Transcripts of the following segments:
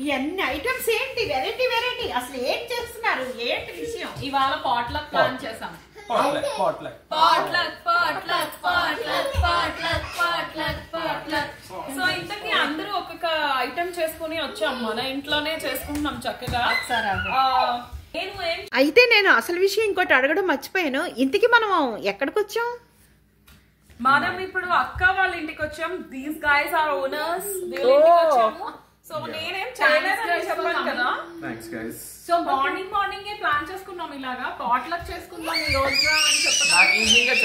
ఇవన్నీ ఐటమ్స్ ఏంటి variety variety అసలు ఏం చేస్తున్నారు ఏంటి విషయం? ఇవాళ పాట్లక్ ప్లాన్ చేసాం. సో ఇంతకీ అందరూ ఒక్కొక్క ఐటమ్ చేసుకుని వచ్చాం. మన ఇంట్లోనే చేసుకుంటున్నాం చక్కగా. అయితే నేను అసలు విషయం ఇంకోటి అడగడం మర్చిపోయాను. ఇంతకీ మనం ఎక్కడికి వచ్చాం? మనం ఇప్పుడు అక్క వాళ్ళ ఇంటికి వచ్చాం. These guys are owners. So నేనేం చేయలేదని చెప్పాను కదా. సో మార్నింగ్ ప్లాన్ చేసుకున్నాం ఇలాగా పాట్లక్ చేసుకున్నాం ఈ రోజు అని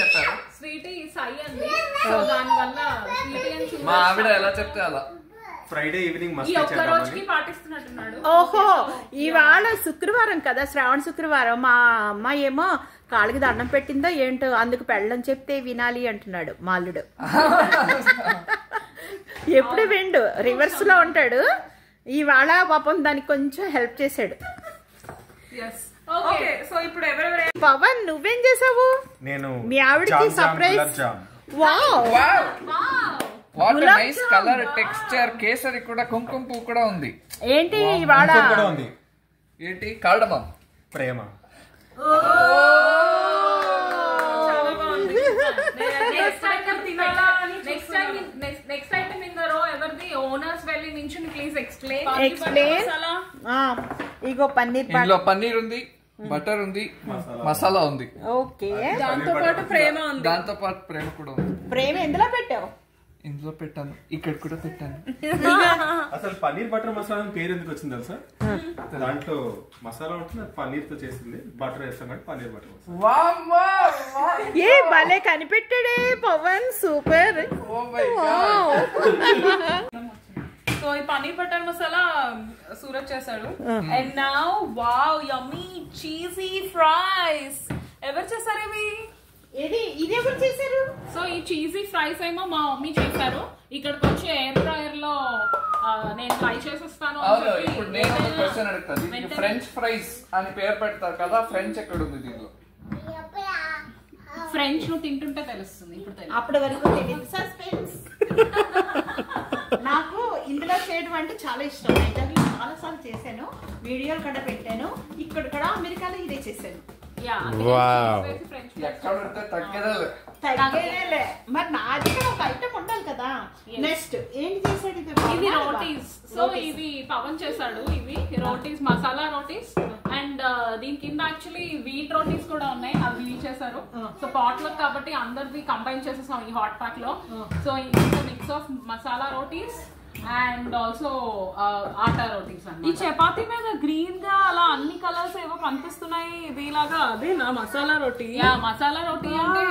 చెప్పారు. స్వీటీ సై అంది. సో దాని వల్ల మా ఆవిడ ఎలా చెప్తే అలా ఫ్రైడే ఈవినింగ్ ఈ ఒక్క రోజుకి పాటిస్తున్నట్టున్నాడు. ఓహో ఇవాళ శుక్రవారం కదా, శ్రావణ శుక్రవారం. మా అమ్మాయి ఏమో కాళ్ళకి దండం పెట్టిందో ఏంటో, అందుకు పెళ్ళని చెప్తే వినాలి అంటున్నాడు మాల్లుడు. ఎప్పుడు విండు రివర్స్ లో ఉంటాడు. ఇవాళ పాపం దానికి కొంచెం హెల్ప్ చేశాడు. సో ఇప్పుడు ఎవరెవరు పవన్ నువ్వేం చేసావు? నేను మీ ఆవిడకి surprise. Wow what a nice colour texture. Kesari కూడా కుంకుమ పువ్వు కూడా ఉంది. ఏంటి ఇవాళ ఏంటి cardamom Prema. Next item in the రో ఎవరిది? ఓనర్స్ వెళ్ళి నించుని ప్లీజ్ ఎక్స్ప్లెయిన్. ఇగో పన్నీర్. ఇందులో పన్నీర్ ఉంది, బటర్ ఉంది, మసాలా ఉంది. ఓకే దాంతో పాటు ప్రేమ ఉంది. దాంతో పాటు ప్రేమ కూడా ఉంది. ప్రేమ ఎందులో పెట్టావు? ఇందులో పెట్టాను, ఇక్కడ కూడా పెట్టాను. అసలు పన్నీర్ బటర్ మసాలా పేరు ఎందుకు వచ్చింది తెలుసా? దాంట్లో మసాలా ఉంటుంది, పన్నీర్ తో చేసింది. బటర్ వేస్తాం కాబట్టి పన్నీర్ బటర్ మసాలా. ఏ భలే కనిపెట్టాడే పవన్, సూపర్. సో ఈ పన్నీర్ బటర్ మసాలా సూరత్ చేశాడు. And now wow yummy cheesy fries. ఎవరు చేశారు ఇవి? ఇది ఎవరు చేశారు? సో ఈ చీజీ ఫ్రైస్ ఏమో మా మమ్మీ చేశారు. ఇక్కడికి వచ్చి ఎయిర్ ఫ్రైయర్ లో నేను ఫ్రై చేసేస్తాను. ఇప్పుడు నేను ఒక క్వశ్చన్ అడుగుతాను. ఫ్రెంచ్ ఫ్రైస్ అని పేరు పెడతారు కదా, ఫ్రెంచ్ ఎక్కడ ఉంది దీనిలో? ఫ్రెంచ్ ను తింటుంటే తెలుస్తుంది. ఇప్పుడు అప్పటి వరకు తెలియదు. సస్పెన్స్. నాకు ఇందులో చేయడం అంటే చాలా ఇష్టం. హైదరాబాద్ చాలా సార్లు చేశాను, వీడియోలు కూడా పెట్టాను. ఇక్కడ కూడా అమెరికాలో ఇదే చేశాను. తగ్గేలే మరి నా దగ్గర ఒక ఐటమ్ ఉండాలి కదా. నెక్స్ట్ ఏంటి చేశాడు? ఇది రోటీస్. సో ఇది పవన్ చేశాడు. ఇవి రోటీస్, మసాలా రోటీస్. అండ్ దీని కింద యాక్చువల్లీ వీట్ రోటీస్ కూడా ఉన్నాయి, అవి వీల్ చేశారు. సో పాట్లక్ కాబట్టి అందరిది కంబైన్ చేసేసాం ఈ హాట్ ప్యాక్ లో. సో ఇది mix of masala rotis and also atta rotis. ఈ చపాతీ మీద గ్రీన్ గా అలా అన్ని కలర్స్ ఏవో కనిపిస్తున్నాయి. ఇది ఇలాగా అదే నా మసాలా రోటీ. మసాలా రోటీ అంటే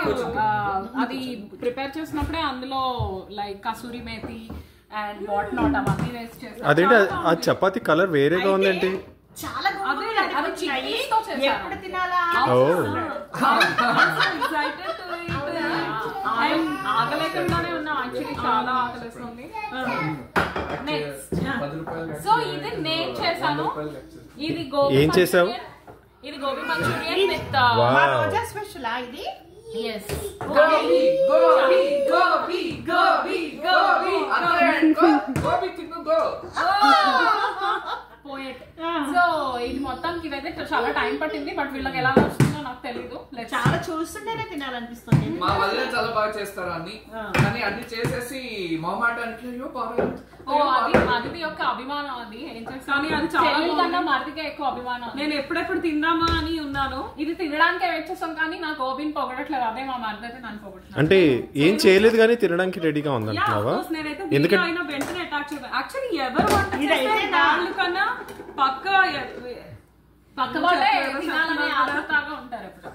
అది ప్రిపేర్ చేసినప్పుడే అందులో like kasuri methi and what not అవన్నీ వేస్ట్ చేస్తారు. అదేంటి ఆ చపాతీ కలర్ వేరేగా ఉందేంటి? చాలా ఎప్పుడు తినాలా? ఆకలేకుండానే ఉన్నాం యాక్చువల్లీ, చాలా ఆకలిస్తుంది. సో ఇది నేను చేశాను. ఇది గోబీ. ఏం చేసావు? ఇది gobi Manchurian with Roja special. ఇది yes గోబీ గోబీ గోబీ గోబీ గోబీ గోబీ తిను గో పోయెట్. సో ఇది మొత్తానికి ఇదైతే చాలా టైం పట్టింది, బట్ వీళ్ళకి ఎలా వస్తుందో నాకు తెలీదు. చాలా చూస్తుంటేనే తినాలనిపిస్తుంది. మా వల్ల చాలా బాగా చేస్తారు అన్ని, కానీ అన్ని చేసేసి మొహమాటానికి అది యొక్క అభిమానం. అది ఏం చేస్తాను, అది చాలా మరిదిగా ఎక్కువ అభిమానం. నేను ఎప్పుడెప్పుడు తిందామా అని ఉన్నాను. ఇది తినడానికే వెయిట్ చేస్తాం, కానీ నాకు గోబీని పొగడట్లేదు. అదే మా మరిది అయితే నన్ను పొగడట్లేదు. అంటే ఏం చేయలేదు కానీ తినడానికి రెడీగా ఉందంటున్నావా? నేనైతే వెంటనే అటాక్ చేస్తాను. యాక్చువల్లీ ఎవరు వంట వాళ్ళు కన్నా పక్క వాళ్ళే తినాలనే ఆతృతగా ఉంటారు ఎప్పుడు.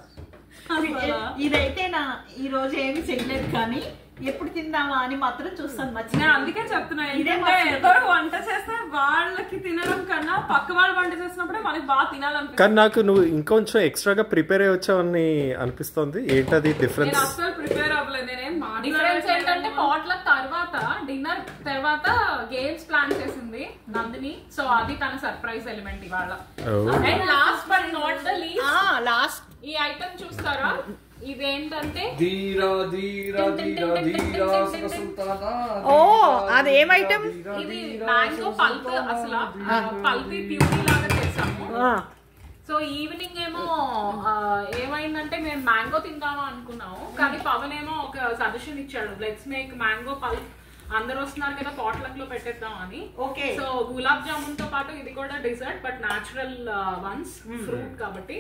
ఇదైతే నా ఈ రోజు ఏమి చేయలేదు, కానీ ఎప్పుడు తిందామా అని మాత్రం చూస్తాను. నేను అందుకే చెప్తున్నా, ఏంటంటే ఎవరు వంట చేస్తే వాళ్ళకి తినడం కన్నా పక్క వాళ్ళు వంట చేసినప్పుడే మనకి బాగా తినాలనిపిస్తుంది. కానీ నాకు నువ్వు ఇంకొంచెం ఎక్స్ట్రాగా ప్రిపేర్ అయ్యి వచ్చావని అనిపిస్తుంది. ఏంటది డిఫరెన్స్? నేను అసలు ప్రిపేర్ అవ్వలేదు. నేనేం డిఫరెన్స్ ఏంటంటే పాట్లక్ తర్వాత డిన్నర్ తర్వాత గేమ్స్ ప్లాన్ చేసింది నందిని. సో అది తన సర్ప్రైజ్ ఎలిమెంట్ ఇవాళ. And last but not the least, last ఈ ఐటమ్ చూస్తారా? ఇదేంటంటే ఓ అది ఏం ఐటమ్? ఇది మ్యాంగో పల్ప్, అసలు పల్పీ ప్యూరీ లాగా చేసాము. సో ఈవినింగ్ ఏమో ఏమైందంటే మేము మ్యాంగో తిందామా అనుకున్నాము, కానీ పవన్ ఏమో ఒక సజెషన్ ఇచ్చాడు, లెట్స్ మేక్ మ్యాంగో పల్ప్, అందరు వస్తున్నారు కదా పాట్లక్ లో పెట్టేద్దాం అని. ఓకే. సో గులాబ్ జామున్ తో పాటు ఇది కూడా dessert, but natural ones, fruit కాబట్టి.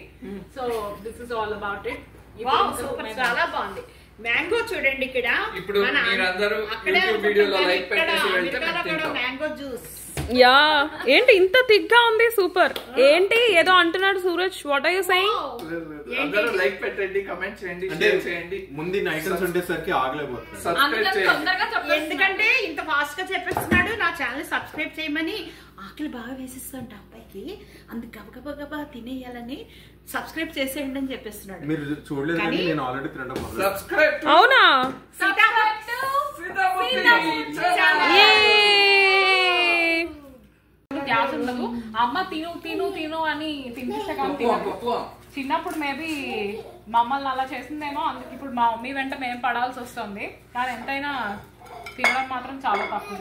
So this is all about it. చాలా బాగుంది. మ్యాంగో చూడండి ఇక్కడ. ఇప్పుడు మీరందరూ యూట్యూబ్ వీడియోలో లైక్ పెట్టేసి వెళ్తే మ్యాంగో జ్యూస్. యా ఏంటి ఇంత తిగ్గా ఉంది, సూపర్. ఏంటి ఏదో అంటున్నాడు Suraj, what are you saying? అందరూ లైక్ పెట్టండి, కమెంట్ చేయండి, షేర్ చేయండి. ముందు ఐటమ్స్ ఉండేసరికి ఆగలేకపోతుంది. సబ్స్క్రైబ్ చేయండి. ఎందుకంటే ఇంత ఫాస్ట్ గా చెప్పేస్తున్నాడు, నా ఛానల్ సబ్స్క్రైబ్ చేయమని. ఆకలి బాగా వేసిస్తుంట అబ్బాయికి, అందుకు గబగబా తినేయాలని సబ్స్క్రైబ్ చేసేయండి అని చెప్పేస్తున్నాడు. మీరు చూడలేదు కానీ నేను ఆల్రెడీ తినడం మొదలు. సబ్స్క్రైబ్. అవునా? గ్యాస్ ఉండదు. అమ్మ తిను తిను తిను అని తినిపిస్తే కానీ తినదు. చిన్నప్పుడు మేబీ మమ్మల్ని అలా చేసిందేమో, అందుకు ఇప్పుడు మా మమ్మీ వెంట మేము పడాల్సి వస్తుంది. కానీ ఎంతైనా తినడం మాత్రం చాలా తక్కువ.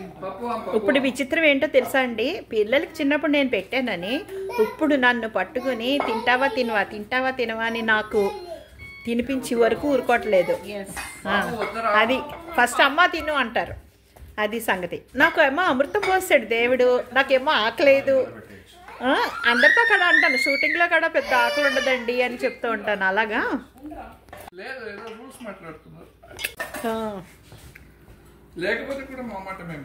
ఇప్పుడు విచిత్రం ఏంటో తెలుసా అండి, పిల్లలకి చిన్నప్పుడు నేను పెట్టానని ఇప్పుడు నన్ను పట్టుకుని తింటావా తినవా తింటావా తినవా అని నాకు తినిపించి వరకు ఊరుకోవట్లేదు. అది ఫస్ట్ అమ్మ తిను అంటారు, అది సంగతి. నాకు ఏమో అమృతం పోసాడు దేవుడు, నాకేమో ఆకలేదు. అందరితో కూడా అంటాను, షూటింగ్ లో కూడా పెద్ద ఆకలి ఉండదండి అని చెప్తూ ఉంటాను. అలాగా లేకపోతే కూడా మా మాట మేము